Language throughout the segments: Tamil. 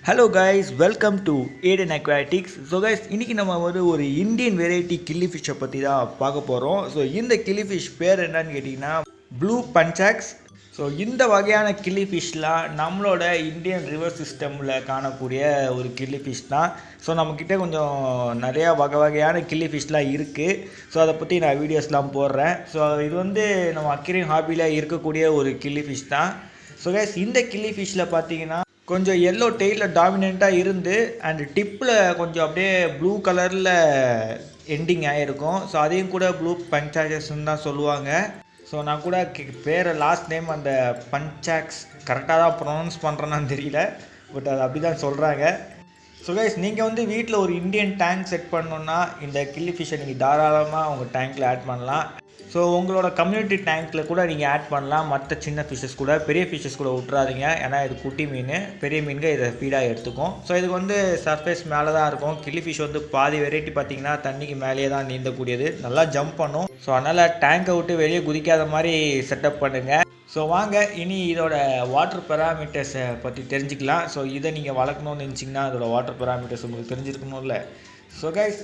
Hello guys, welcome to Eden Aquatics. So guys, இன்றைக்கி நம்ம ஒரு இந்தியன் வெரைட்டி கில்லி ஃபிஷ்ஷை பற்றி தான் பார்க்க போகிறோம். ஸோ இந்த கில்லி ஃபிஷ் பேர் என்னன்னு கேட்டிங்கன்னா ப்ளூ பஞ்சாக்ஸ். ஸோ இந்த வகையான கில்லி ஃபிஷ்லாம் நம்மளோட இந்தியன் ரிவர் சிஸ்டமில் காணக்கூடிய ஒரு கில்லி ஃபிஷ் தான். ஸோ நம்மக்கிட்ட கொஞ்சம் நிறையா வகையான கில்லி ஃபிஷ்லாம் இருக்குது. ஸோ அதை பற்றி நான் வீடியோஸ்லாம் போடுறேன். ஸோ இது நம்ம அக்வேரியம் ஹாபியில் இருக்கக்கூடிய ஒரு கில்லி ஃபிஷ் தான். ஸோ கைஸ், இந்த கில்லி ஃபிஷ்ஷில் பார்த்தீங்கன்னா கொஞ்சம் எல்லோ டெய்லில் டாமினண்ட்டாக இருந்து அண்ட் டிப்பில் கொஞ்சம் அப்படியே ப்ளூ கலரில் எண்டிங் ஆகிருக்கும். ஸோ அதையும் கூட ப்ளூ பஞ்சாக்ஸ்ன்னு தான் சொல்லுவாங்க. ஸோ நான் கூட பேரை லாஸ்ட் நேம் அந்த பஞ்சாக்ஸ் கரெக்டாக தான் ப்ரொனவுன்ஸ் பண்ணுறேன்னு தெரியல, பட் அது அப்படி தான் சொல்கிறாங்க. ஸோ கைஸ், நீங்கள் வீட்டில் ஒரு இந்தியன் டேங்க் செட் பண்ணணுன்னா இந்த கில்லி ஃபிஷ்ஷை நீங்கள் தாராளமாக உங்கள் டேங்க்கில் ஆட் பண்ணலாம். ஸோ உங்களோட கம்யூனிட்டி டேங்க்கில் கூட நீங்கள் ஆட் பண்ணலாம். மற்ற சின்ன ஃபிஷ்ஷஸ் கூட, பெரிய ஃபிஷ்ஷஸ் கூட விட்றாதீங்க. ஏன்னா இது குட்டி மீன், பெரிய மீன்கள் இதை ஃபீடாக எடுத்துக்கும். ஸோ இதுக்கு சர்ஃபேஸ் மேலே தான் இருக்கும். கில்லி ஃபிஷ் பாதி வெரைட்டி பார்த்திங்கன்னா தண்ணிக்கு மேலேயே தான் நீந்தக்கூடியது, நல்லா ஜம்ப் பண்ணும். ஸோ அதனால் டேங்கை விட்டு வெளியே குதிக்காத மாதிரி செட்டப் பண்ணுங்கள். ஸோ வாங்க இனி இதோட வாட்டர் பெராமீட்டர்ஸை பற்றி தெரிஞ்சுக்கலாம். ஸோ இதை நீங்கள் வளர்க்கணும்னு நினச்சிங்கன்னா அதோட வாட்டர் பெராமீட்டர்ஸ் உங்களுக்கு தெரிஞ்சிருக்கணும்ல. ஸோ கைஸ்,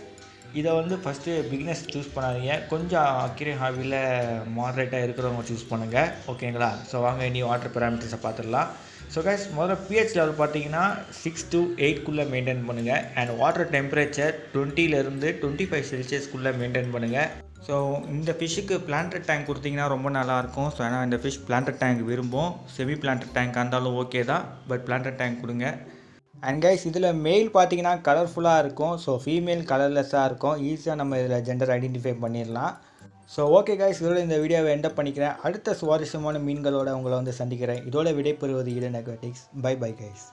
இதை ஃபஸ்ட்டு பிகினர்ஸ் சூஸ் பண்ணாதீங்க. கொஞ்சம் அக்வேரியம் ஹாபியில் மாடரேட்டாக இருக்கிறவங்க சூஸ் பண்ணுங்கள், ஓகேங்களா? ஸோ வாங்க இனி வாட்டர் பெராமீட்டர்ஸை பார்த்துடலாம். ஸோ கைஸ், முதல்ல பிஹெச் லெவல் பார்த்தீங்கன்னா 6 to 8 மெயின்டைன் பண்ணுங்கள். அண்ட் வாட்டர் டெம்பரேச்சர் 20 to 25 செல்சியஸ்க்குள்ளே மெயின்டைன் பண்ணுங்கள். ஸோ இந்த ஃபிஷ்ஷுக்கு பிளான்டட் டேங்க் கொடுத்தீங்கன்னா ரொம்ப நல்லாயிருக்கும். ஸோ ஏன்னா இந்த ஃபிஷ் பிளான்டட் டேங்க் விரும்பும். செமி பிளான்டட் டேங்காக இருந்தாலும் ஓகே தான், பட் பிளான்டட் டேங்க் கொடுங்க. அண்ட் கைஸ், இதில் மெயில் பார்த்தீங்கன்னா கலர்ஃபுல்லாக இருக்கும். ஸோ ஃபீமேல் கலர்லெஸ்ஸாக இருக்கும். ஈஸியாக நம்ம இதில் ஜெண்டர் ஐடென்டிஃபை பண்ணிடலாம். ஸோ ஓகே கைஸ், இதோட இந்த வீடியோவை எண்டப் பண்ணிக்கிறேன். அடுத்த சுவாரஸ்யமான மீன்களோட உங்களை சந்திக்கிறேன். இதோட விடைபெறுவது Eden Aquatics. Bye bye guys.